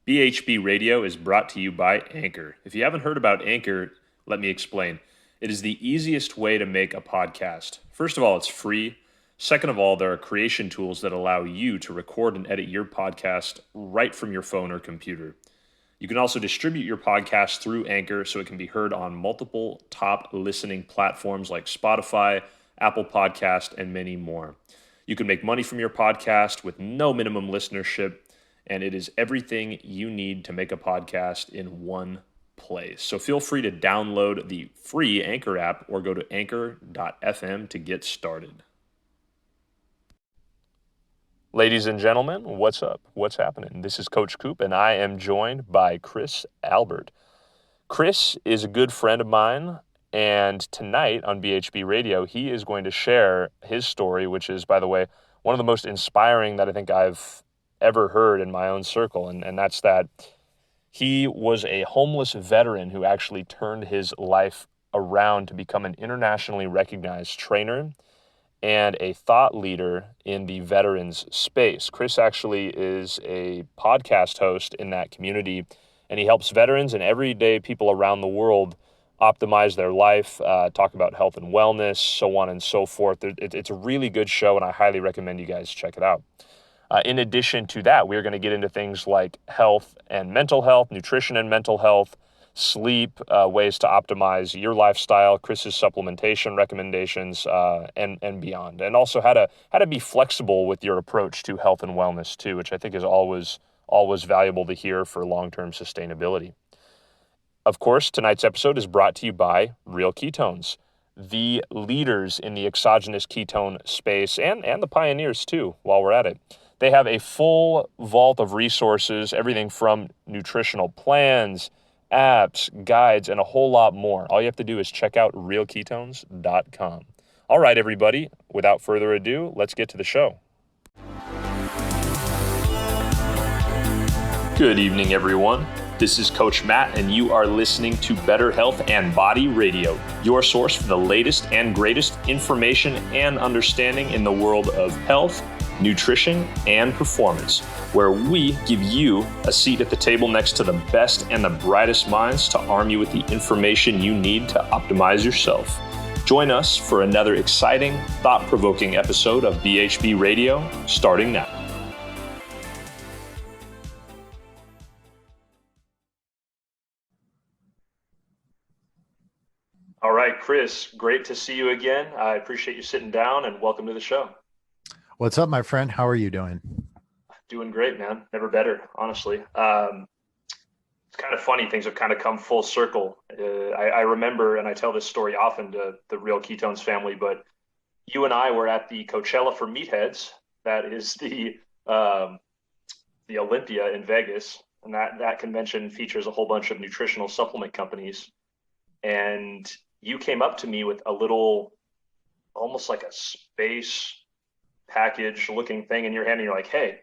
BHB Radio is brought to you by Anchor. If you haven't heard about Anchor, let me explain. It is the easiest way to make a podcast. First of all, it's free. Second of all, there are creation tools that allow you to record and edit your podcast right from your phone or computer. You can also distribute your podcast through Anchor so it can be heard on multiple top listening platforms like Spotify, Apple Podcast, and many more. You can make money from your podcast with no minimum listenership, and it is everything you need to make a podcast in one place. So feel free to download the free Anchor app or go to anchor.fm to get started. Ladies and gentlemen, what's up? What's happening? This is Coach Coop, and I am joined by Chris Albert. Chris is a good friend of mine, and tonight on BHB Radio, he is going to share his story, which is, by the way, one of the most inspiring that I think I've ever heard in my own circle, and that's that he was a homeless veteran who actually turned his life around to become an internationally recognized trainer and a thought leader in the veterans space. Chris actually is a podcast host in that community, and he helps veterans and everyday people around the world optimize their life, talk about health and wellness, so on and so forth. It's a really good show, and I highly recommend you guys check it out. In addition to that, we're going to get into things like health and mental health, nutrition and mental health, sleep, ways to optimize your lifestyle, Chris's supplementation recommendations, and beyond. And also how to be flexible with your approach to health and wellness too, which I think is always valuable to hear for long-term sustainability. Of course, tonight's episode is brought to you by Real Ketones, the leaders in the exogenous ketone space and the pioneers too, while we're at it. They have a full vault of resources, everything from nutritional plans, apps, guides, and a whole lot more. All you have to do is check out realketones.com. All right, everybody, without further ado, let's get to the show. Good evening, everyone. This is Coach Matt, and you are listening to Better Health and Body Radio, your source for the latest and greatest information and understanding in the world of health, nutrition, and performance, where we give you a seat at the table next to the best and the brightest minds to arm you with the information you need to optimize yourself. Join us for another exciting, thought-provoking episode of BHB Radio, starting now. All right, Chris, great to see you again. I appreciate you sitting down, and welcome to the show. What's up, my friend? How are you doing? Doing great, man. Never better, honestly. It's kind of funny. Things have kind of come full circle. I remember, and I tell this story often to the Real Ketones family, but you and I were at the Coachella for Meatheads. That is the Olympia in Vegas. And that convention features a whole bunch of nutritional supplement companies. And you came up to me with a little, almost like a space package looking thing in your hand, and you're like, hey,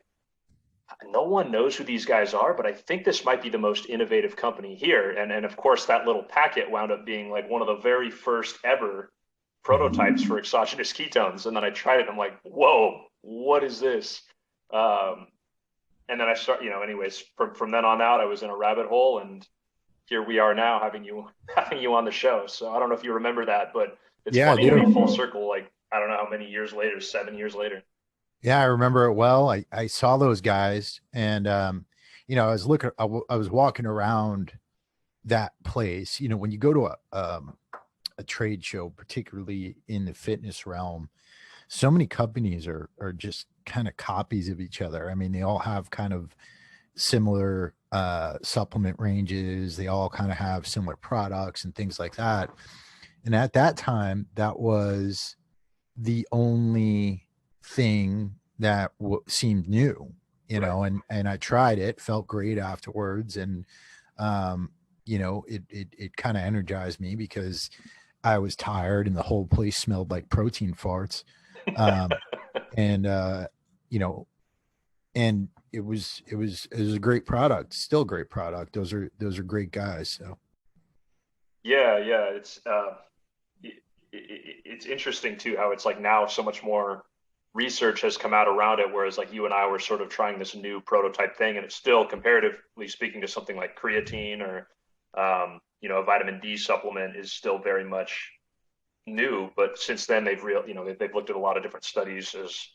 no one knows who these guys are, but I think this might be the most innovative company here. And of course, that little packet wound up being like one of the very first ever prototypes for exogenous ketones. And then I tried it, and I'm like, whoa, what is this? And then I start, anyways, from then on out, I was in a rabbit hole, and here we are now having you on the show. So I don't know if you remember that, but it's funny to be full circle, like, I don't know how many years later, 7 years later. Yeah, I remember it well. I saw those guys, and I was walking around that place. When you go to a trade show, particularly in the fitness realm, so many companies are just kind of copies of each other. I mean, they all have kind of similar supplement ranges. They all kind of have similar products and things like that. And at that time, that was the only thing that seemed new, and I tried it, felt great afterwards. And, it kind of energized me because I was tired and the whole place smelled like protein farts. And it was a great product, still a great product. Those are great guys. So. Yeah. It's interesting too, how it's like now so much more research has come out around it, whereas like you and I were sort of trying this new prototype thing, and it's still, comparatively speaking to something like creatine or a vitamin D supplement, is still very much new. But since then, they've looked at a lot of different studies as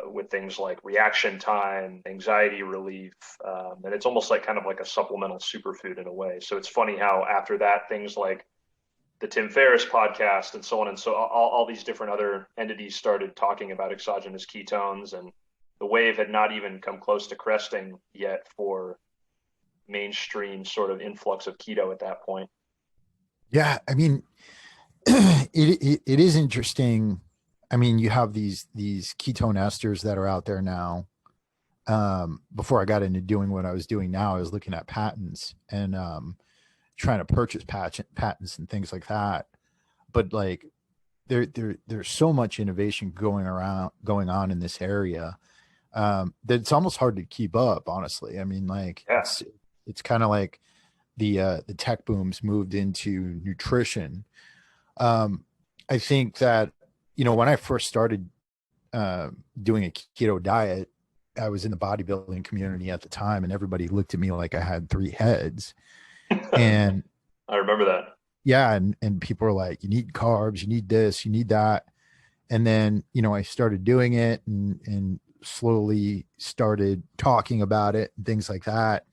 with things like reaction time, anxiety relief, and it's almost like kind of like a supplemental superfood in a way. So it's funny how after that, things like the Tim Ferriss podcast and so on and so all these different other entities started talking about exogenous ketones, and the wave had not even come close to cresting yet for mainstream sort of influx of keto at that point. Yeah, I mean, it is interesting. I mean, you have these ketone esters that are out there now. Before I got into doing what I was doing now, I was looking at patents and trying to purchase patents and things like that. But like there's so much innovation going on in this area that it's almost hard to keep up, honestly. I mean, like it's kind of like the tech booms moved into nutrition. I think that, when I first started doing a keto diet, I was in the bodybuilding community at the time, and everybody looked at me like I had 3 heads. And I remember that. Yeah, and people were like, you need carbs, you need this, you need that. And then, I started doing it and slowly started talking about it and things like that.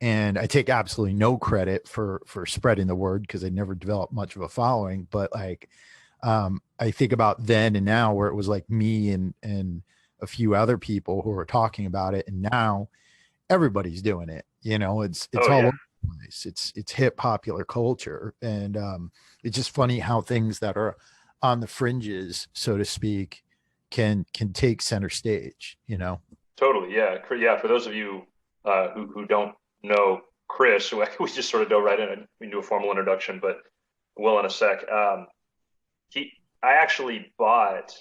And I take absolutely no credit for spreading the word, because I never developed much of a following. But like, I think about then and now, where it was like me and a few other people who were talking about it, and now everybody's doing it. It's all over the place. It's hip popular culture, and it's just funny how things that are on the fringes, so to speak, can take center stage. Totally, yeah. For those of you who don't know Chris, we just sort of dove right in and we do a formal introduction, but will in a sec. I actually bought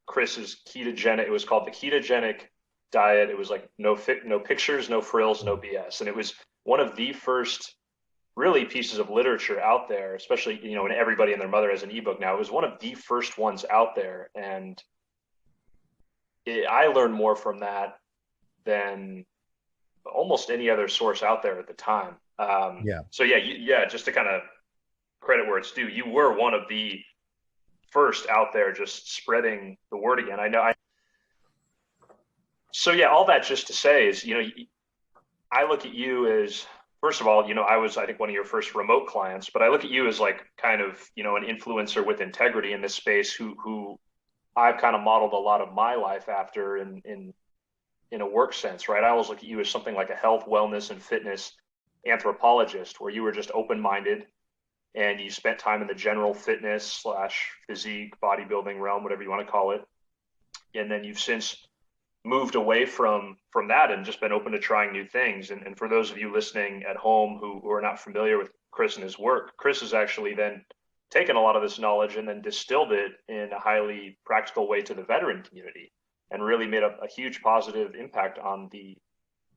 Chris's ketogenic. It was called the ketogenic diet. It was like no pictures, no frills, no BS, and it was one of the first really pieces of literature out there, especially and everybody and their mother has an ebook now. It was one of the first ones out there, and I learned more from that than almost any other source out there at the time. So just to kind of credit where it's due, you were one of the first out there just spreading the word again. All that just to say is, I look at you as, first of all, I was, I think, one of your first remote clients, but I look at you as like kind of, an influencer with integrity in this space who I've kind of modeled a lot of my life after in a work sense, right? I always look at you as something like a health, wellness, and fitness anthropologist, where you were just open-minded and you spent time in the general fitness / physique, bodybuilding realm, whatever you want to call it. And then you've since moved away from that and just been open to trying new things. And for those of you listening at home who are not familiar with Chris and his work, Chris has actually then taken a lot of this knowledge and then distilled it in a highly practical way to the veteran community, and really made a huge positive impact on the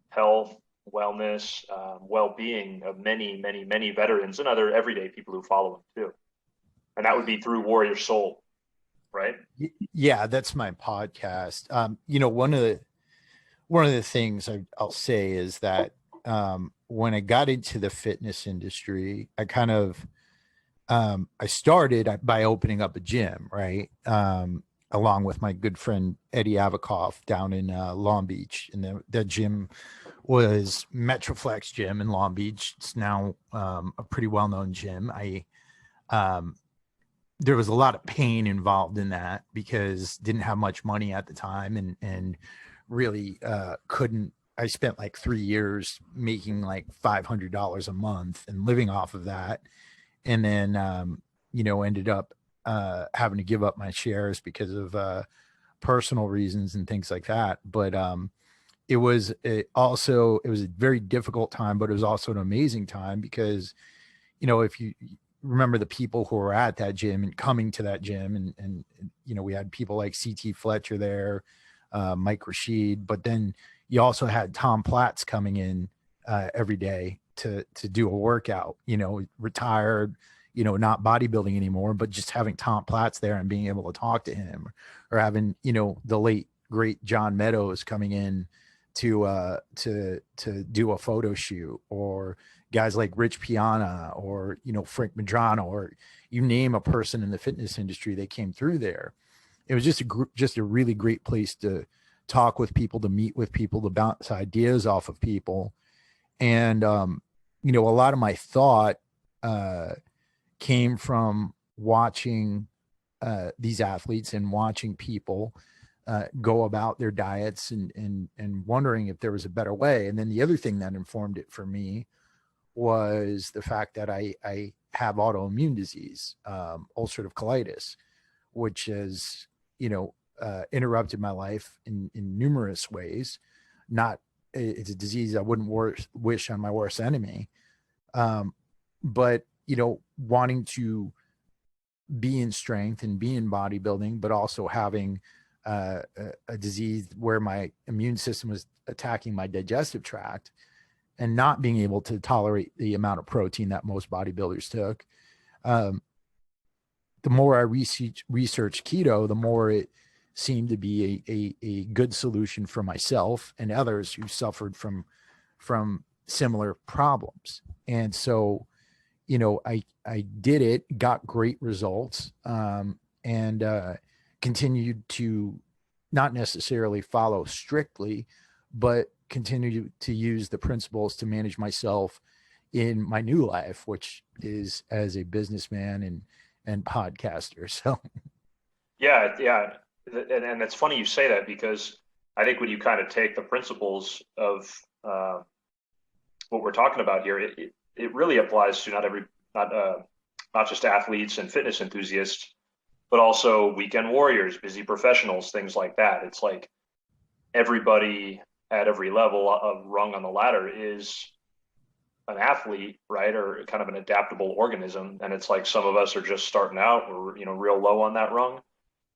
health, wellness, well-being of many, many, many veterans and other everyday people who follow him too. And that would be through Warrior Soul, right? Yeah, that's my podcast. One of the things I'll say is that when I got into the fitness industry, I kind of I started by opening up a gym, right? Along with my good friend Eddie Avikoff down in Long Beach, and that gym was Metroflex Gym in Long Beach. It's now a pretty well-known gym. There was a lot of pain involved in that, because didn't have much money at the time, and really couldn't. I spent like 3 years making like $500 a month and living off of that, and then ended up having to give up my shares because of personal reasons and things like that. But it was a very difficult time, but it was also an amazing time, because if you remember the people who were at that gym and coming to that gym, and we had people like CT Fletcher there, Mike Rashid, but then you also had Tom Platts coming in every day to do a workout, retired, not bodybuilding anymore, but just having Tom Platz there and being able to talk to him, or having, the late great John Meadows coming in to do a photo shoot, or guys like Rich Piana, or, Frank Madrano, or you name a person in the fitness industry, they came through there. It was just a really great place to talk with people, to meet with people, to bounce ideas off of people. And, a lot of my thought, came from watching these athletes and watching people go about their diets, and wondering if there was a better way. And then the other thing that informed it for me was the fact that I have autoimmune disease, ulcerative colitis, which has, interrupted my life in numerous ways. Not It's a disease I wouldn't wish on my worst enemy. But, wanting to be in strength and be in bodybuilding, but also having a disease where my immune system was attacking my digestive tract, and not being able to tolerate the amount of protein that most bodybuilders took. The more I researched keto, the more it seemed to be a good solution for myself and others who suffered from similar problems. And so, I did it, got great results, and continued to not necessarily follow strictly, but continue to use the principles to manage myself in my new life, which is as a businessman and podcaster. So Yeah. And it's funny you say that, because I think when you kind of take the principles of what we're talking about here, it really applies to not just athletes and fitness enthusiasts, but also weekend warriors, busy professionals, things like that. It's like everybody at every level of rung on the ladder is an athlete, right? Or kind of an adaptable organism. And it's like some of us are just starting out, we're, real low on that rung.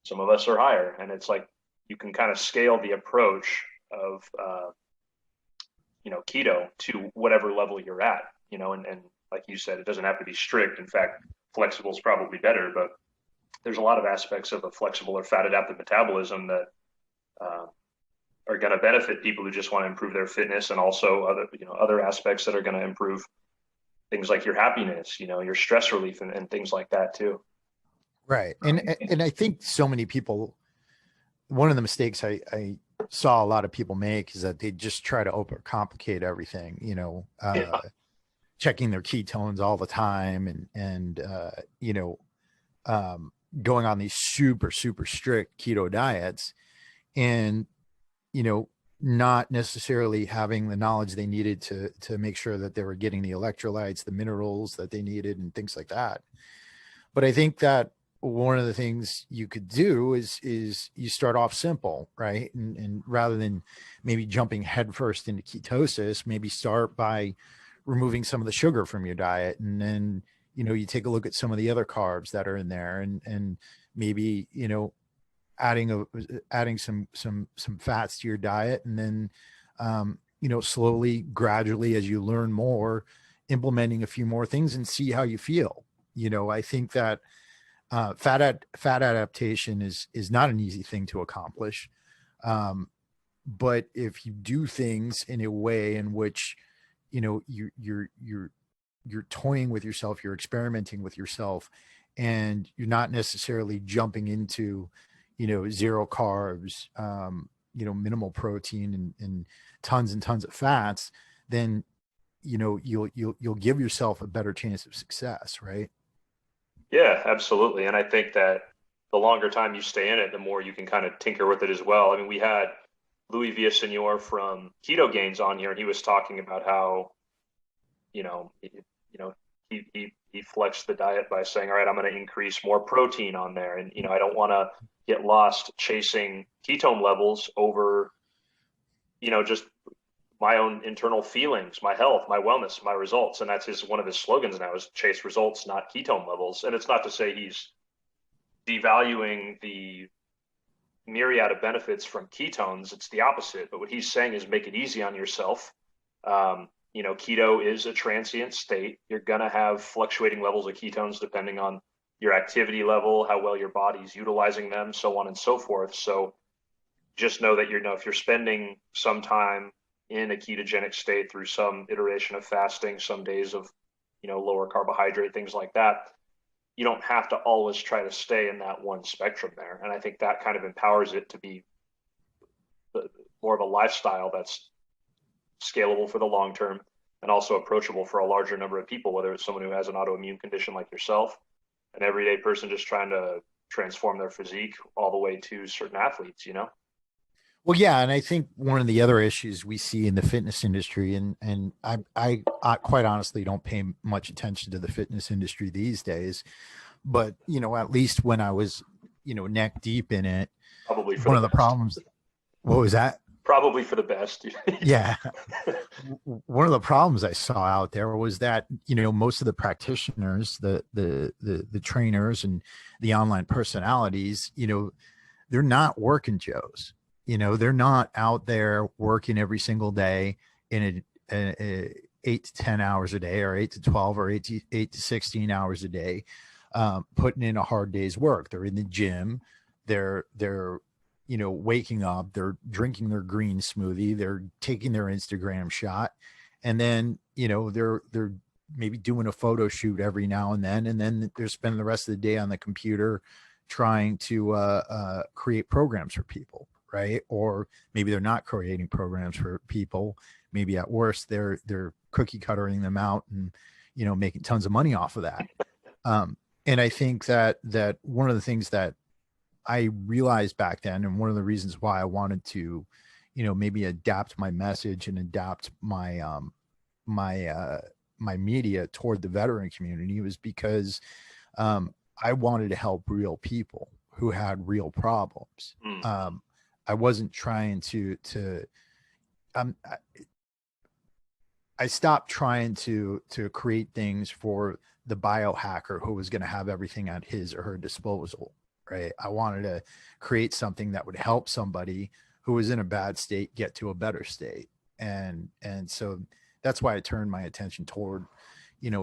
Some of us are higher. And it's like you can kind of scale the approach of, keto to whatever level you're at, and like you said, it doesn't have to be strict. In fact, flexible is probably better, but there's a lot of aspects of a flexible or fat adapted metabolism that are going to benefit people who just want to improve their fitness, and also other aspects that are going to improve things like your happiness, your stress relief, and things like that too. right. And I think so many people, one of the mistakes I saw a lot of people make is that they just try to overcomplicate everything, checking their ketones all the time, and going on these super, super strict keto diets, and, not necessarily having the knowledge they needed to make sure that they were getting the electrolytes, the minerals that they needed, and things like that. But I think that one of the things you could do is you start off simple, right? And rather than maybe jumping headfirst into ketosis, maybe start by removing some of the sugar from your diet. And then, you take a look at some of the other carbs that are in there, and maybe, adding some fats to your diet. And then, slowly, gradually, as you learn more, implementing a few more things and see how you feel. I think that fat adaptation is not an easy thing to accomplish. But if you do things in a way in which, you're toying with yourself, you're experimenting with yourself, and you're not necessarily jumping into, zero carbs, minimal protein, and tons and tons of fats, then, you'll give yourself a better chance of success, right? Yeah, absolutely. And I think that the longer time you stay in it, the more you can kind of tinker with it as well. I mean, we had Louis Villasenor from Keto Gains on here, and he was talking about how, you know, he flexed the diet by saying, all right, I'm going to increase more protein on there. And, I don't want to get lost chasing ketone levels over, just my own internal feelings, my health, my wellness, my results. And that's one of his slogans now is chase results, not ketone levels. And it's not to say he's devaluing the myriad of benefits from ketones. It's the opposite. But what he's saying is make it easy on yourself. keto is a transient state. You're going to have fluctuating levels of ketones depending on your activity level, how well your body's utilizing them, so on and so forth. So just know that if you're spending some time in a ketogenic state through some iteration of fasting, some days of, lower carbohydrate, things like that, you don't have to always try to stay in that one spectrum there. And I think that kind of empowers it to be more of a lifestyle that's scalable for the long term and also approachable for a larger number of people, whether it's someone who has an autoimmune condition like yourself, an everyday person just trying to transform their physique, all the way to certain athletes. Well, yeah, and I think one of the other issues we see in the fitness industry, and I quite honestly don't pay much attention to the fitness industry these days, but at least when I was neck deep in it, Probably for one the of the best. problems. What was that? Probably for the best. Yeah. One of the problems I saw out there was that most of the practitioners, the trainers, and the online personalities, they're not working Joes. They're not out there working every single day in a 8 to 10 hours a day, or 8 to 12, or 8 to 16 hours a day, putting in a hard day's work. They're in the gym. They're waking up, they're drinking their green smoothie, they're taking their Instagram shot, and then they're maybe doing a photo shoot every now and then they're spending the rest of the day on the computer trying to create programs for people, right? Or maybe they're not creating programs for people. Maybe at worst they're cookie cuttering them out and making tons of money off of that. And I think that one of the things that I realized back then, and one of the reasons why I wanted to, maybe adapt my message and adapt my my media toward the veteran community, was because I wanted to help real people who had real problems. I wasn't trying to um, I, I stopped trying to create things for the biohacker who was going to have everything at his or her disposal. Right. I wanted to create something that would help somebody who was in a bad state get to a better state. And so that's why I turned my attention toward,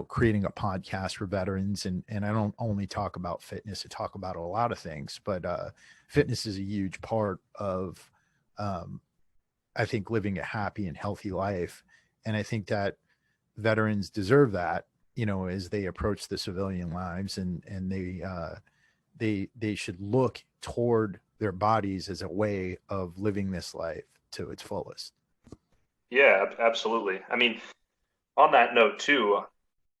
creating a podcast for veterans. And I don't only talk about fitness, I talk about a lot of things, but fitness is a huge part of, I think, living a happy and healthy life. And I think that veterans deserve that, as they approach the civilian lives, and they should look toward their bodies as a way of living this life to its fullest. Yeah, absolutely. I mean, on that note too,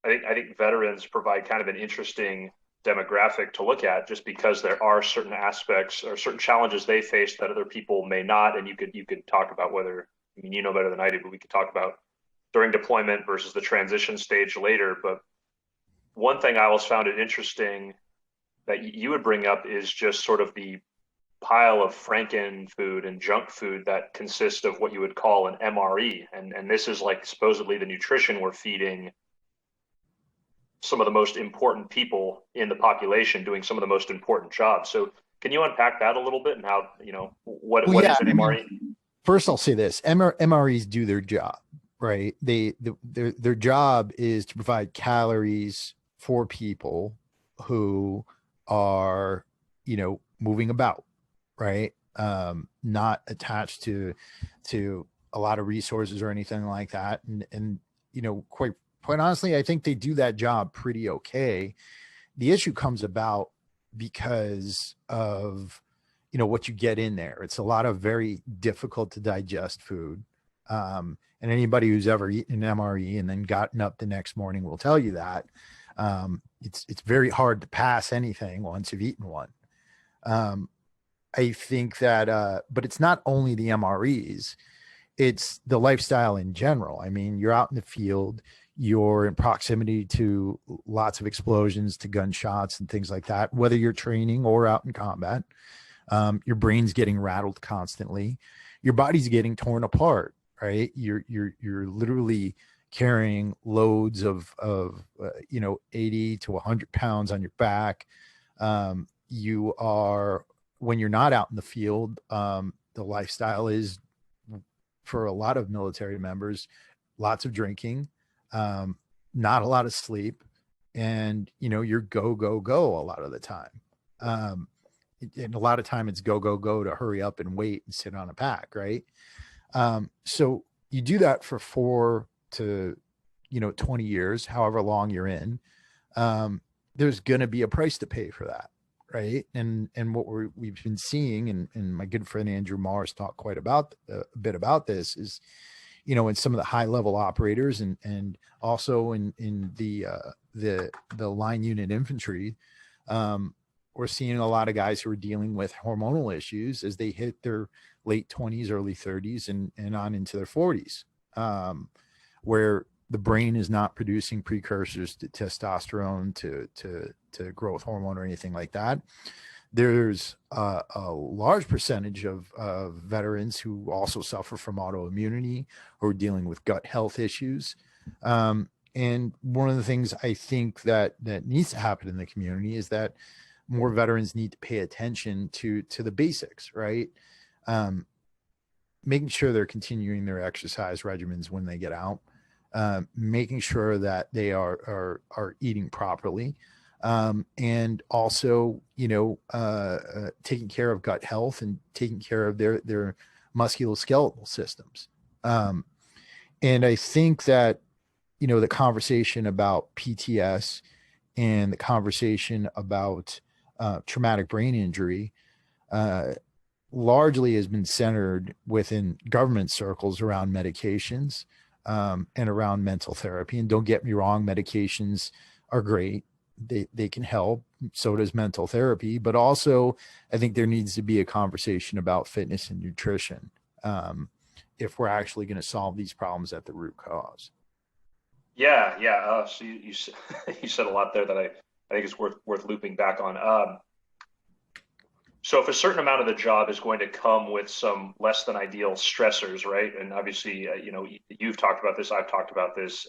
I think veterans provide kind of an interesting demographic to look at, just because there are certain aspects or certain challenges they face that other people may not. And you could talk about whether, I mean, better than I do, but we could talk about during deployment versus the transition stage later. But one thing I always found it interesting that you would bring up is just sort of the pile of Franken food and junk food that consists of what you would call an MRE. And this is like supposedly the nutrition we're feeding some of the most important people in the population doing some of the most important jobs. So can you unpack that a little bit, and how, Well, what yeah, is an I mean, MRE? first I'll say this: MREs do their job, right? Their job is to provide calories for people who are, moving about, right? Not attached to a lot of resources or anything like that. And quite honestly, I think they do that job pretty okay. The issue comes about because of what you get in there. It's a lot of very difficult to digest food. And anybody who's ever eaten an MRE and then gotten up the next morning will tell you that it's very hard to pass anything once you've eaten one. I think that, but it's not only the MREs, it's the lifestyle in general. I mean, you're out in the field, you're in proximity to lots of explosions, to gunshots and things like that, whether you're training or out in combat. Your brain's getting rattled constantly. Your body's getting torn apart, right? You're literally carrying loads of 80 to 100 pounds on your back. You are, when you're not out in the field, the lifestyle is, for a lot of military members, lots of drinking, not a lot of sleep, and you're go go go a lot of the time. um and a lot of time it's go go go to hurry up and wait and sit on a pack, right? So you do that for 4 to 20 years, however long you're in. There's going to be a price to pay for that, right? And what we've been seeing, and my good friend Andrew Morris talked quite about a bit about this, is in some of the high level operators, and also in the line unit infantry. We're seeing a lot of guys who are dealing with hormonal issues as they hit their late 20s, early 30s, and on into their 40s, where the brain is not producing precursors to testosterone, to growth hormone or anything like that. There's a large percentage of veterans who also suffer from autoimmunity, who are dealing with gut health issues. And one of the things I think that needs to happen in the community is that more veterans need to pay attention to the basics, right? Making sure they're continuing their exercise regimens when they get out, making sure that they are eating properly, and also taking care of gut health and taking care of their musculoskeletal systems. And I think that the conversation about PTS and the conversation about traumatic brain injury largely has been centered within government circles around medications, and around mental therapy. And don't get me wrong, medications are great. They can help. So does mental therapy. But also, I think there needs to be a conversation about fitness and nutrition, if we're actually going to solve these problems at the root cause. Yeah, yeah. So you you said a lot there that I think is worth looping back on. So if a certain amount of the job is going to come with some less than ideal stressors, right? And obviously, you've talked about this, I've talked about this.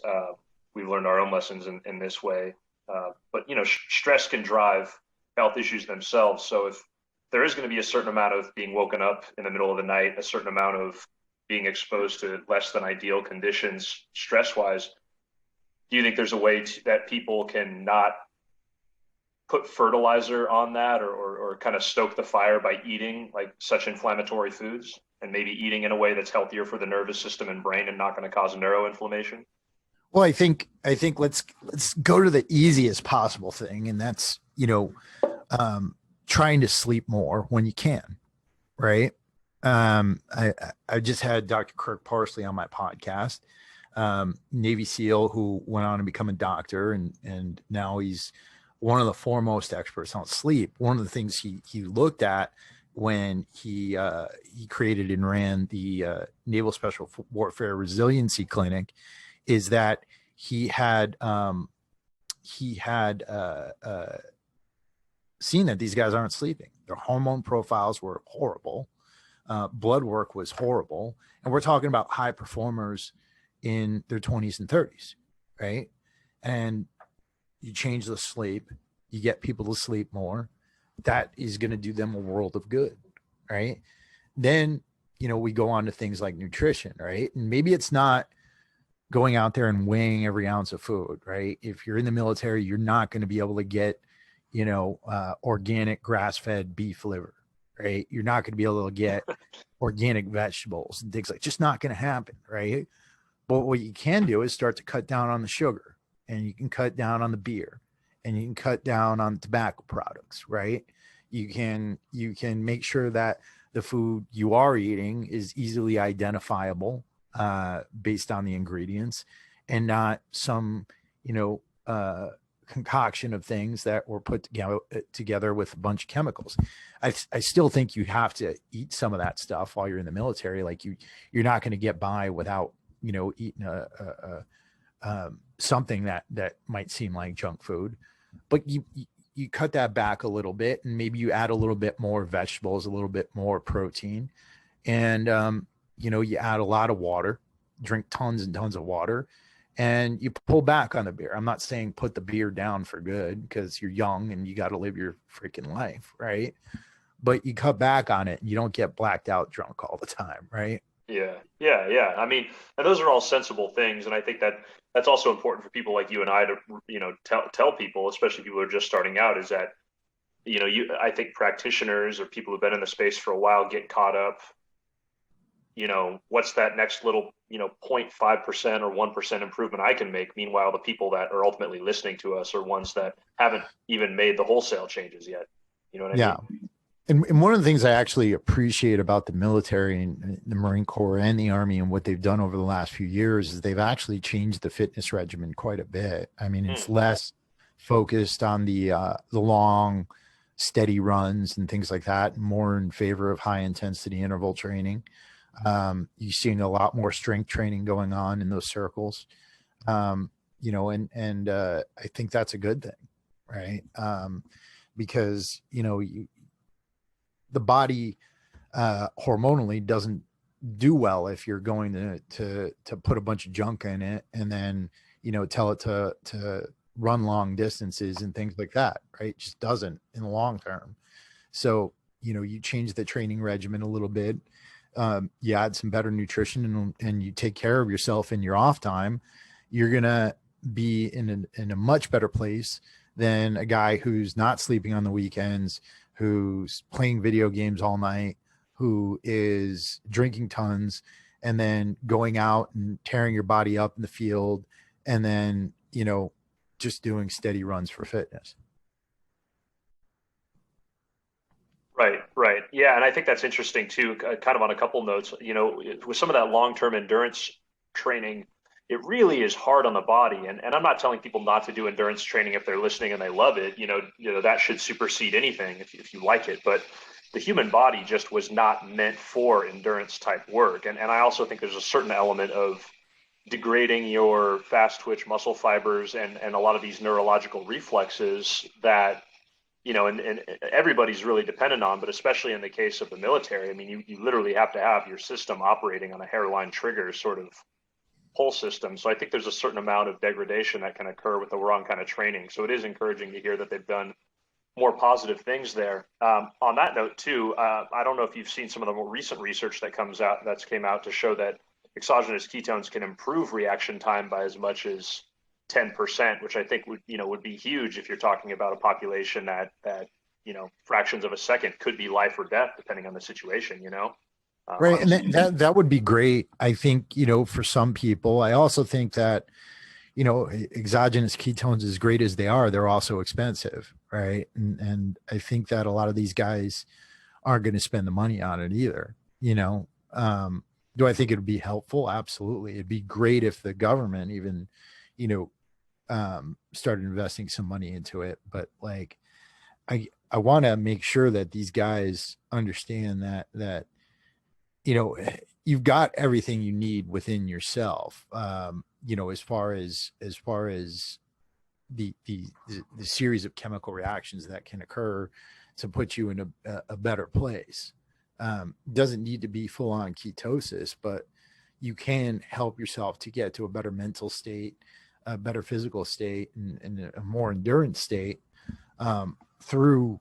We've learned our own lessons in this way. But stress can drive health issues themselves. So if there is going to be a certain amount of being woken up in the middle of the night, a certain amount of being exposed to less than ideal conditions, stress-wise, do you think there's a way that people can not put fertilizer on that, or kind of stoke the fire by eating like such inflammatory foods, and maybe eating in a way that's healthier for the nervous system and brain and not going to cause neuroinflammation? Well, I think let's go to the easiest possible thing, and that's trying to sleep more when you can, right? I just had Dr. Kirk Parsley on my podcast, Navy SEAL, who went on to become a doctor, and now he's one of the foremost experts on sleep. One of the things he looked at when he created and ran the Naval Special Warfare Resiliency Clinic is that he had seen that these guys aren't sleeping. Their hormone profiles were horrible. Blood work was horrible. And we're talking about high performers in their 20s and 30s, right? And you change the sleep, you get people to sleep more. That is going to do them a world of good, right? Then, we go on to things like nutrition, right? And maybe it's not going out there and weighing every ounce of food, right? If you're in the military, you're not going to be able to get, organic grass-fed beef liver, right? You're not going to be able to get organic vegetables and things like, just not going to happen, right? But what you can do is start to cut down on the sugar, and you can cut down on the beer, and you can cut down on tobacco products, right? You can make sure that the food you are eating is easily identifiable, based on the ingredients, and not some, concoction of things that were put together with a bunch of chemicals. I still think you have to eat some of that stuff while you're in the military. Like you're not going to get by without, eating something that might seem like junk food, but you cut that back a little bit, and maybe you add a little bit more vegetables, a little bit more protein, and you add a lot of water, drink tons and tons of water, and you pull back on the beer. I'm not saying put the beer down for good, because you're young and you got to live your freaking life, right? But you cut back on it, and you don't get blacked out drunk all the time, right? Yeah. I mean, and those are all sensible things, and I think that that's also important for people like you and I to, tell people, especially people who are just starting out, is that, I think practitioners or people who've been in the space for a while get caught up, what's that next little, 0.5% or 1% improvement I can make? Meanwhile, the people that are ultimately listening to us are ones that haven't even made the wholesale changes yet. You know what I Yeah. mean? And one of the things I actually appreciate about the military and the Marine Corps and the Army and what they've done over the last few years is they've actually changed the fitness regimen quite a bit. I mean, it's Mm. less focused on the long, steady runs and things like that, and more in favor of high intensity interval training. You're seeing a lot more strength training going on in those circles, and I think that's a good thing, right? Because the body hormonally doesn't do well if you're going to put a bunch of junk in it and then tell it to run long distances and things like that, right? It just doesn't in the long term. So you change the training regimen a little bit, you add some better nutrition, and you take care of yourself in your off time, you're gonna be in a much better place than a guy who's not sleeping on the weekends, who's playing video games all night, who is drinking tons, and then going out and tearing your body up in the field, and then just doing steady runs for fitness. Right. Yeah, and I think that's interesting too, kind of on a couple notes. With some of that long-term endurance training, it really is hard on the body. And I'm not telling people not to do endurance training if they're listening and they love it. That should supersede anything if you like it. But the human body just was not meant for endurance type work. And I also think there's a certain element of degrading your fast twitch muscle fibers and a lot of these neurological reflexes that and everybody's really dependent on, but especially in the case of the military, I mean, you literally have to have your system operating on a hairline trigger sort of whole system. So I think there's a certain amount of degradation that can occur with the wrong kind of training. So it is encouraging to hear that they've done more positive things there. On that note, too, I don't know if you've seen some of the more recent research that's came out to show that exogenous ketones can improve reaction time by as much as 10%, which I think would be huge if you're talking about a population that fractions of a second could be life or death depending on the situation. Right. And that would be great. I think, for some people. I also think that, exogenous ketones, as great as they are, they're also expensive. Right. And I think that a lot of these guys aren't going to spend the money on it either. Do I think it would be helpful? Absolutely. It'd be great if the government even, started investing some money into it. But like, I want to make sure that these guys understand that you've got everything you need within yourself. As far as the series of chemical reactions that can occur to put you in a better place. Doesn't need to be full on ketosis, but you can help yourself to get to a better mental state, a better physical state, and a more endurance state, through,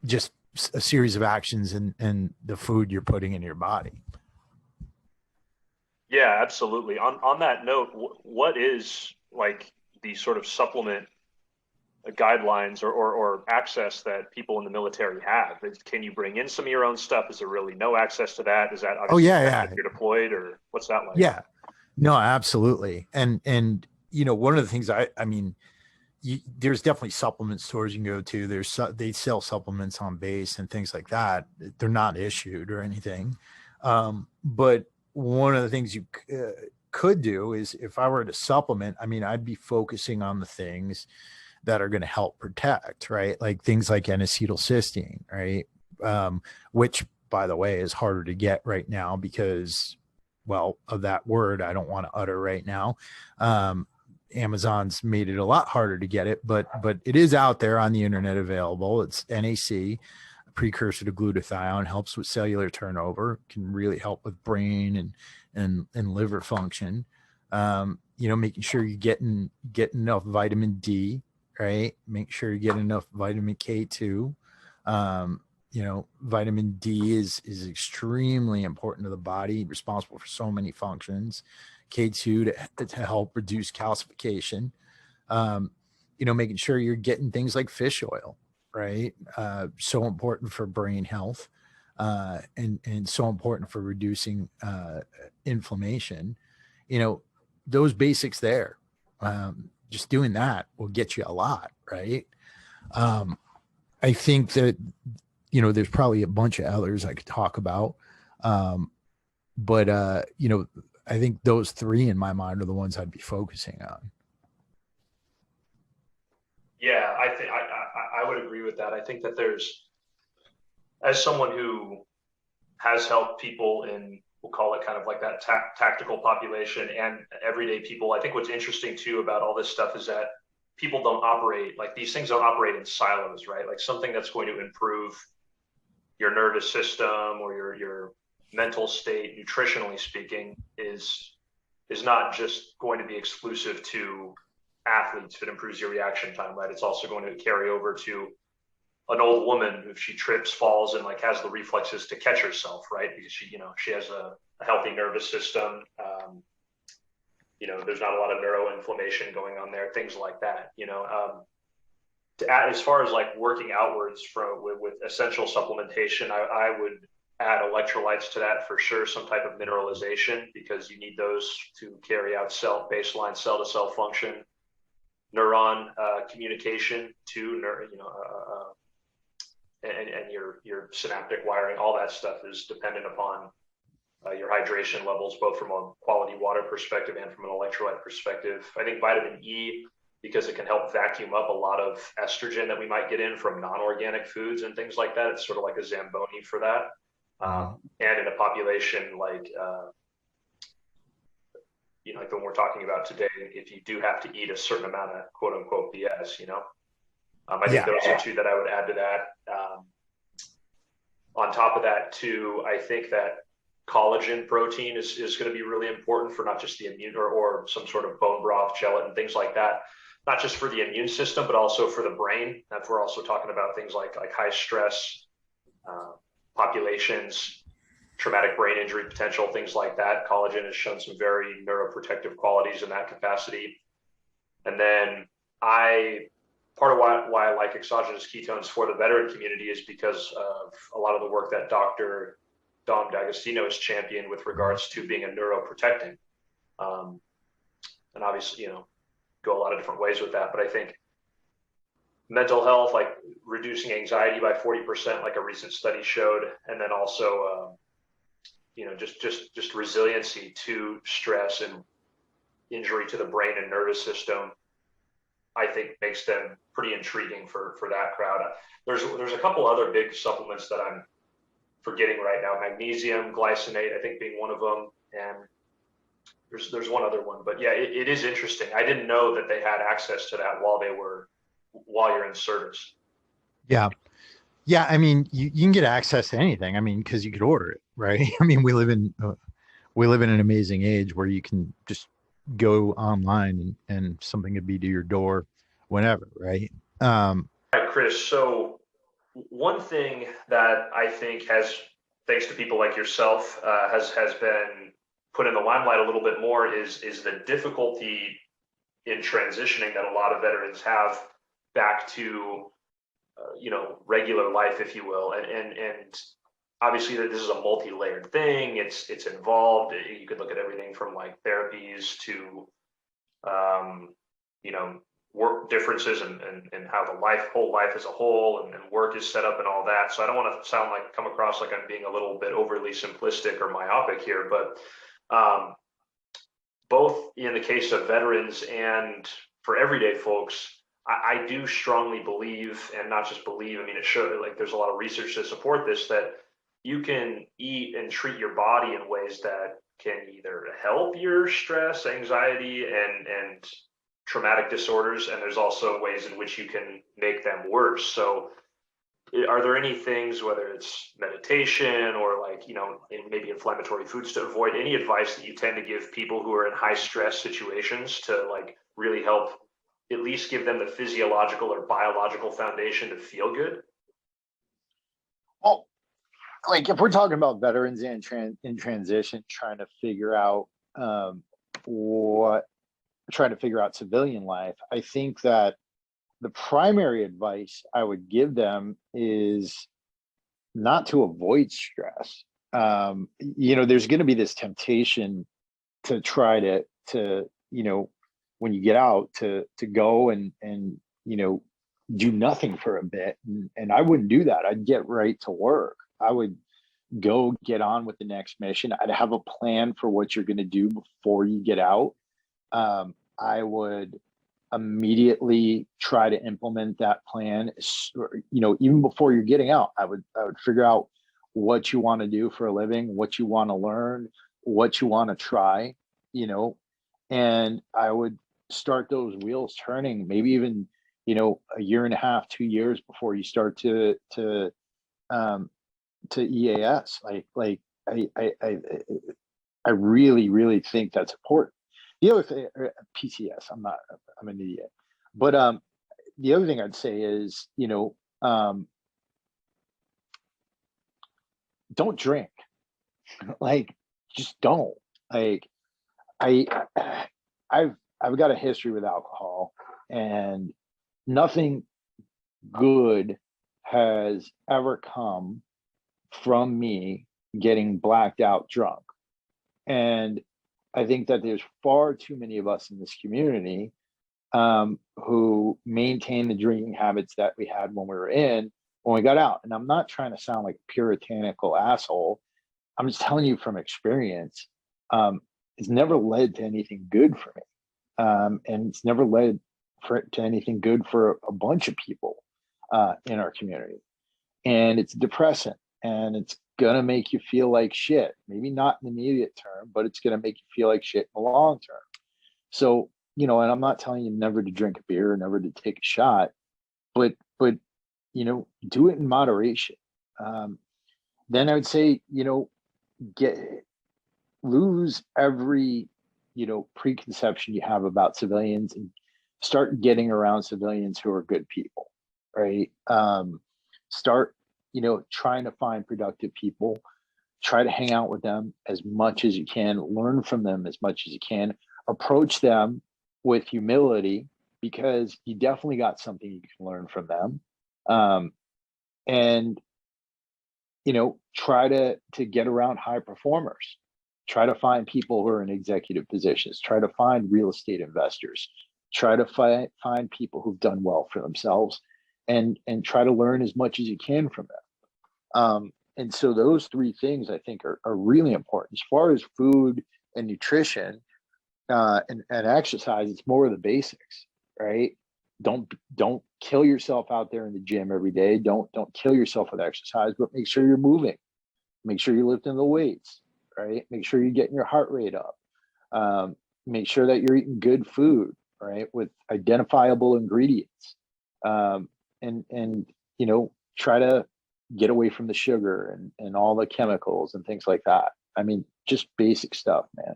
just a series of actions and the food you're putting in your body. Yeah, absolutely. On that note, what is like the sort of supplement guidelines or access that people in the military have? Can you bring in some of your own stuff? Is there really no access to that? Is that Oh obviously yeah. if you're deployed, or what's that like? Yeah. No, absolutely. And one of the things I mean, there's definitely supplement stores you can go to. They sell supplements on base and things like that. They're not issued or anything. But one of the things you could do is, if I were to supplement, I mean, I'd be focusing on the things that are going to help protect, right? Like things like N-acetylcysteine, right? Which, by the way, is harder to get right now because, well, of that word I don't want to utter right now. Amazon's made it a lot harder to get it, but it is out there on the internet available. It's NAC, a precursor to glutathione, helps with cellular turnover, can really help with brain and liver function. Making sure you get enough vitamin D, right? Make sure you get enough vitamin K2. Vitamin D is extremely important to the body, responsible for so many functions. K2 to help reduce calcification. Making sure you're getting things like fish oil, right? So important for brain health, and so important for reducing inflammation. Those basics there. Just doing that will get you a lot, right? I think that there's probably a bunch of others I could talk about, but I think those three in my mind are the ones I'd be focusing on. Yeah, I think I would agree with that. I think that as someone who has helped people in, we'll call it kind of like that tactical population and everyday people, I think what's interesting too about all this stuff is that people don't operate, like these things don't operate in silos, right? Like something that's going to improve your nervous system or your mental state, nutritionally speaking, is not just going to be exclusive to athletes if it improves your reaction time, right? It's also going to carry over to an old woman if she trips, falls, and like has the reflexes to catch herself, right? Because she has a healthy nervous system. There's not a lot of neuroinflammation going on there, things like that. To add, as far as like working outwards with essential supplementation, I would add electrolytes to that for sure, some type of mineralization, because you need those to carry out baseline cell to cell function, neuron communication to and your synaptic wiring. All that stuff is dependent upon your hydration levels, both from a quality water perspective and from an electrolyte perspective. I think vitamin E, because it can help vacuum up a lot of estrogen that we might get in from non-organic foods and things like that. It's sort of like a Zamboni for that. And in a population like like when we're talking about today, if you do have to eat a certain amount of quote unquote BS, I think those are two that I would add to that. On top of that too, I think that collagen protein is going to be really important for not just the immune or some sort of bone broth, gelatin, things like that. Not just for the immune system, but also for the brain. That's we're also talking about things like high stress populations, traumatic brain injury potential, things like that. Collagen has shown some very neuroprotective qualities in that capacity. And then part of why I like exogenous ketones for the veteran community is because of a lot of the work that Dr. Dom D'Agostino has championed with regards to being a neuroprotectant. And obviously, go a lot of different ways with that. But I think mental health, like reducing anxiety by 40%, like a recent study showed, and then also, just resiliency to stress and injury to the brain and nervous system, I think makes them pretty intriguing for that crowd. There's a couple other big supplements that I'm forgetting right now. Magnesium, glycinate, I think being one of them, and there's one other one. But yeah, it is interesting. I didn't know that they had access to that while you're in service. Yeah. I mean, you can get access to anything. I mean, because you could order it, right? I mean, we live in an amazing age where you can just go online and something could be to your door whenever, right? All right, Chris. So one thing that I think thanks to people like yourself, has been put in the limelight a little bit more is the difficulty in transitioning that a lot of veterans have back to regular life, if you will, and obviously this is a multi-layered thing. It's involved. You could look at everything from like therapies to work differences and how the whole life as a whole and work is set up and all that. So I don't want to come across like I'm being a little bit overly simplistic or myopic here, but both in the case of veterans and for everyday folks, I do strongly believe, and not just believe, I mean, it shows, like there's a lot of research to support this, that you can eat and treat your body in ways that can either help your stress, anxiety, and traumatic disorders, and there's also ways in which you can make them worse. So are there any things, whether it's meditation or like, maybe inflammatory foods to avoid, any advice that you tend to give people who are in high stress situations to like really help at least give them the physiological or biological foundation to feel good? Well, like if we're talking about veterans in in transition, um, what trying to figure out civilian life, I think that the primary advice I would give them is not to avoid stress. There's going to be this temptation to try to when you get out to go and do nothing for a bit, and I wouldn't do that. I'd get right to work. I would go get on with the next mission. I'd have a plan for what you're going to do before you get out. I would immediately try to implement that plan. Even before you're getting out, I would figure out what you want to do for a living, what you want to learn, what you want to try, you know, and I would start those wheels turning, maybe even, a year and a half, 2 years before you start um, to EAS. I I really, really think that's important. The other thing, PCS, I'm an idiot. But the other thing I'd say is, don't drink. Like, just don't. Like, I, I've got a history with alcohol, and nothing good has ever come from me getting blacked out drunk. And I think that there's far too many of us in this community who maintain the drinking habits that we had when we got out. And I'm not trying to sound like a puritanical asshole. I'm just telling you from experience. It's never led to anything good for me, and it's never led to anything good for a bunch of people in our community. And it's depressing, and it's gonna make you feel like shit. Maybe not in the immediate term, but it's gonna make you feel like shit in the long term. So, and I'm not telling you never to drink a beer, never to take a shot, but do it in moderation. Um, then I would say, get lose every preconception you have about civilians and start getting around civilians who are good people, right? Start trying to find productive people, try to hang out with them as much as you can, learn from them as much as you can, approach them with humility, because you definitely got something you can learn from them. And try to get around high performers, try to find people who are in executive positions, try to find real estate investors, try to find people who've done well for themselves, and try to learn as much as you can from them. And so those three things I think are really important. As far as food and nutrition, and exercise, it's more of the basics, right? Don't kill yourself out there in the gym every day. Don't kill yourself with exercise, but make sure you're moving. Make sure you're lifting the weights, right? Make sure you're getting your heart rate up. Make sure that you're eating good food, right, with identifiable ingredients. And try to get away from the sugar and all the chemicals and things like that. I mean, just basic stuff, man.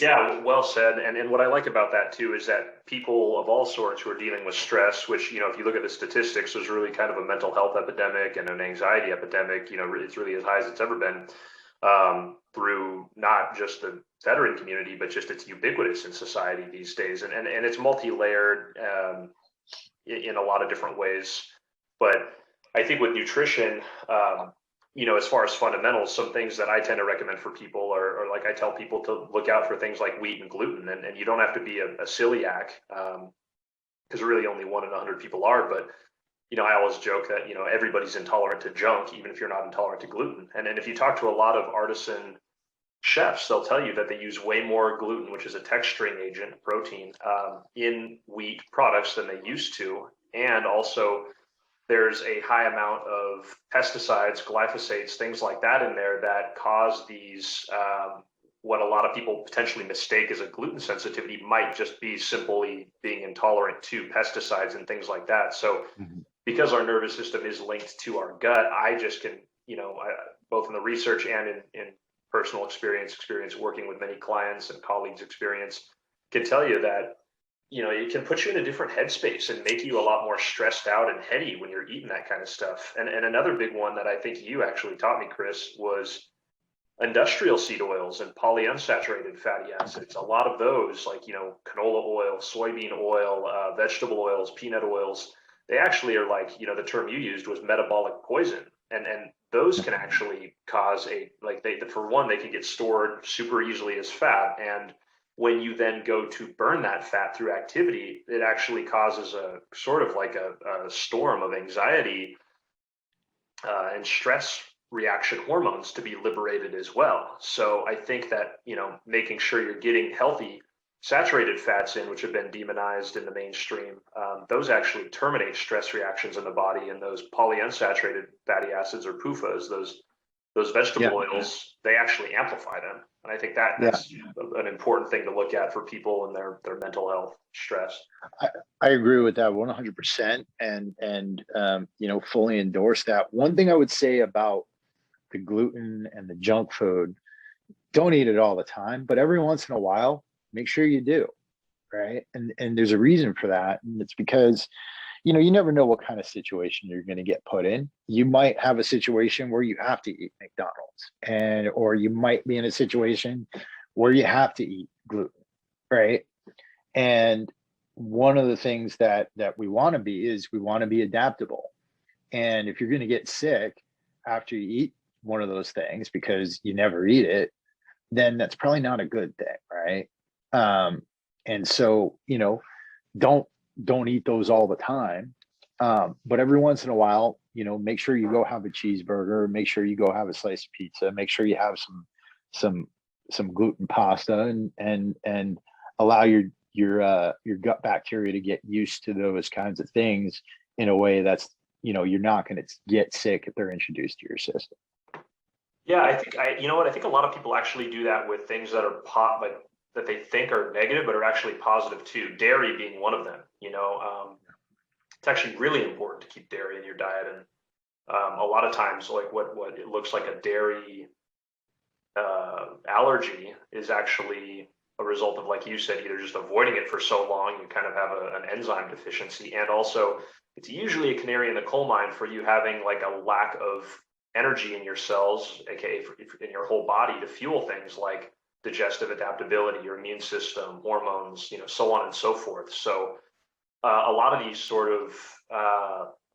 Yeah, well said. And what I like about that too is that people of all sorts who are dealing with stress, which, if you look at the statistics, there's really kind of a mental health epidemic and an anxiety epidemic. It's really as high as it's ever been, through not just the veteran community, but just it's ubiquitous in society these days. And it's multi-layered, in a lot of different ways. But I think with nutrition, as far as fundamentals, some things that I tend to recommend for people are like I tell people to look out for things like wheat and gluten, and you don't have to be a celiac, because really only 1 in 100 people are. But I always joke that everybody's intolerant to junk, even if you're not intolerant to gluten. And then if you talk to a lot of artisan chefs, they'll tell you that they use way more gluten, which is a texturing agent, protein, in wheat products than they used to, and also there's a high amount of pesticides, glyphosates, things like that in there that cause these, what a lot of people potentially mistake as a gluten sensitivity might just be simply being intolerant to pesticides and things like that. So Mhm. because our nervous system is linked to our gut, I just can, both in the research and in personal experience working with many clients and colleagues experience, can tell you that it can put you in a different headspace and make you a lot more stressed out and heady when you're eating that kind of stuff. And another big one that I think you actually taught me, Chris, was industrial seed oils and polyunsaturated fatty acids. A lot of those, like, canola oil, soybean oil, vegetable oils, peanut oils, they actually are like, the term you used was metabolic poison. And those can actually cause for one, they can get stored super easily as fat. And when you then go to burn that fat through activity, it actually causes a sort of like a storm of anxiety and stress reaction hormones to be liberated as well. So I think that, making sure you're getting healthy saturated fats in, which have been demonized in the mainstream, those actually terminate stress reactions in the body. And those polyunsaturated fatty acids, or PUFAs, those Yeah. vegetable oils, they actually amplify them. And I think that Yeah. that's an important thing to look at for people and their mental health stress. I agree with that 100%, and fully endorse that. One thing I would say about the gluten and the junk food, don't eat it all the time, but every once in a while, make sure you do, right? And there's a reason for that, and it's because you never know what kind of situation you're going to get put in. You might have a situation where you have to eat McDonald's, or you might be in a situation where you have to eat gluten, right? And one of the things that we want to be is we want to be adaptable. And if you're going to get sick after you eat one of those things because you never eat it, then that's probably not a good thing, right? And so, don't eat those all the time. But every once in a while, make sure you go have a cheeseburger, make sure you go have a slice of pizza, make sure you have some gluten pasta, and allow your gut bacteria to get used to those kinds of things in a way that's, you're not going to get sick if they're introduced to your system. Yeah, I think I think a lot of people actually do that with things that are like that they think are negative, but are actually positive too. Dairy being one of them. It's actually really important to keep dairy in your diet, and a lot of times, like what it looks like a dairy allergy is actually a result of, like you said, either just avoiding it for so long, you kind of have an enzyme deficiency, and also it's usually a canary in the coal mine for you having like a lack of energy in your cells, aka in your whole body, to fuel things like digestive adaptability, your immune system, hormones, so on and so forth. So a lot of these sort of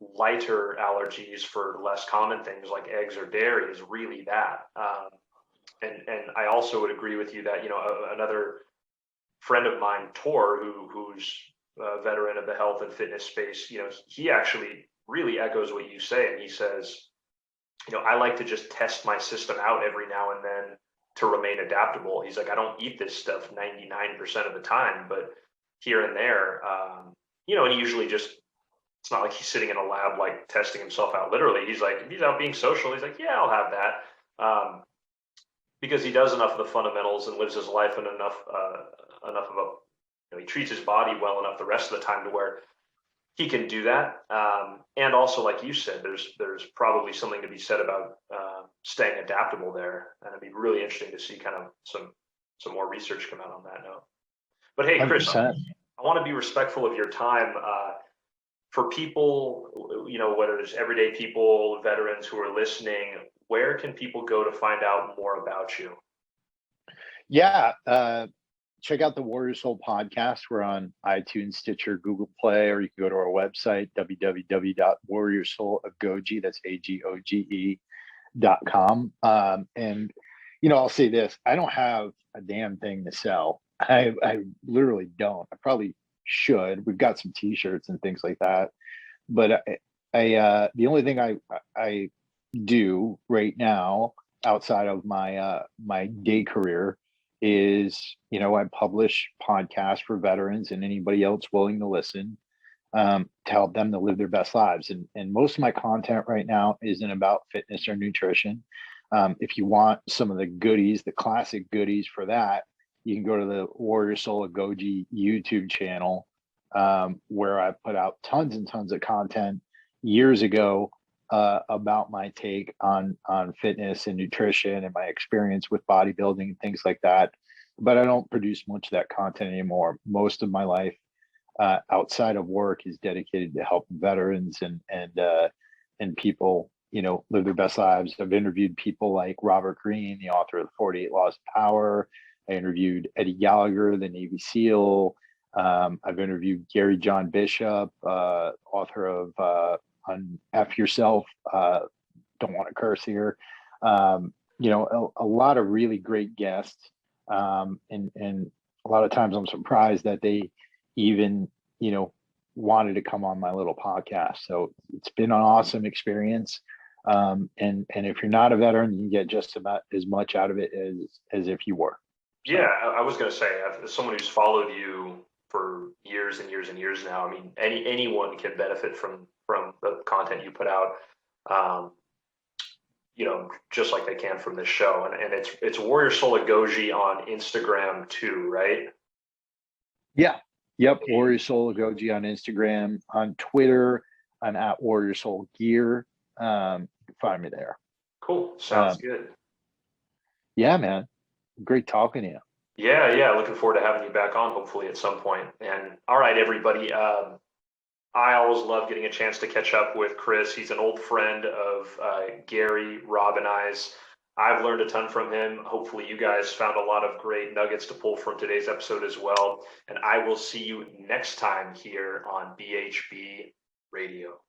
lighter allergies for less common things like eggs or dairy is really that. And I also would agree with you that another friend of mine, Tor, who's a veteran of the health and fitness space, he actually really echoes what you say, and he says, I like to just test my system out every now and then to remain adaptable. He's like, I don't eat this stuff 99% of the time, but here and there, and he usually just, it's not like he's sitting in a lab like testing himself out literally. He's like, if he's out being social, he's like, yeah, I'll have that. Because he does enough of the fundamentals and lives his life in enough of he treats his body well enough the rest of the time to where he can do that. And also, like you said, there's probably something to be said about staying adaptable there, and it'd be really interesting to see kind of some more research come out on that note. But hey, Chris, 100%. I want to be respectful of your time. For people, whether it's everyday people, veterans who are listening, where can people go to find out more about you? Yeah. Check out the Warrior Soul podcast. We're on iTunes, Stitcher, Google Play, or you can go to our website, www.warriorsoulagoge, that's AGOGE.com. And, I'll say this, I don't have a damn thing to sell. I literally don't. I probably should. We've got some t-shirts and things like that. But the only thing I do right now outside of my my day career is, I publish podcasts for veterans and anybody else willing to listen, to help them to live their best lives. And most of my content right now isn't about fitness or nutrition. If you want some of the goodies, the classic goodies for that, you can go to the Warrior Soul Agoge YouTube channel, where I put out tons and tons of content years ago about my take on fitness and nutrition and my experience with bodybuilding and things like that. But I don't produce much of that content anymore. Most of my life outside of work is dedicated to help veterans and people, live their best lives. I've interviewed people like Robert Greene, the author of the 48 Laws of Power. I interviewed Eddie Gallagher, the Navy SEAL. I've interviewed Gary John Bishop, author of on F Yourself. Don't want to curse here. A lot of really great guests. And a lot of times I'm surprised that they even, wanted to come on my little podcast. So it's been an awesome experience. And if you're not a veteran, you get just about as much out of it as if you were. So. Yeah, I was going to say, as someone who's followed you for years and years and years now, I mean, anyone can benefit from the content you put out. Just like they can from this show. And it's Warrior Soul Agoji on Instagram too, right? Yeah. Yep. Warrior Soul Agoji on Instagram. On Twitter, I'm at Warrior Soul Gear. You can find me there. Cool. Sounds good. Yeah, man. Great talking to you. Yeah. Looking forward to having you back on, hopefully at some point. And all right, everybody. I always love getting a chance to catch up with Chris. He's an old friend of Gary, Rob, and I's. I've learned a ton from him. Hopefully you guys found a lot of great nuggets to pull from today's episode as well. And I will see you next time here on BHB Radio.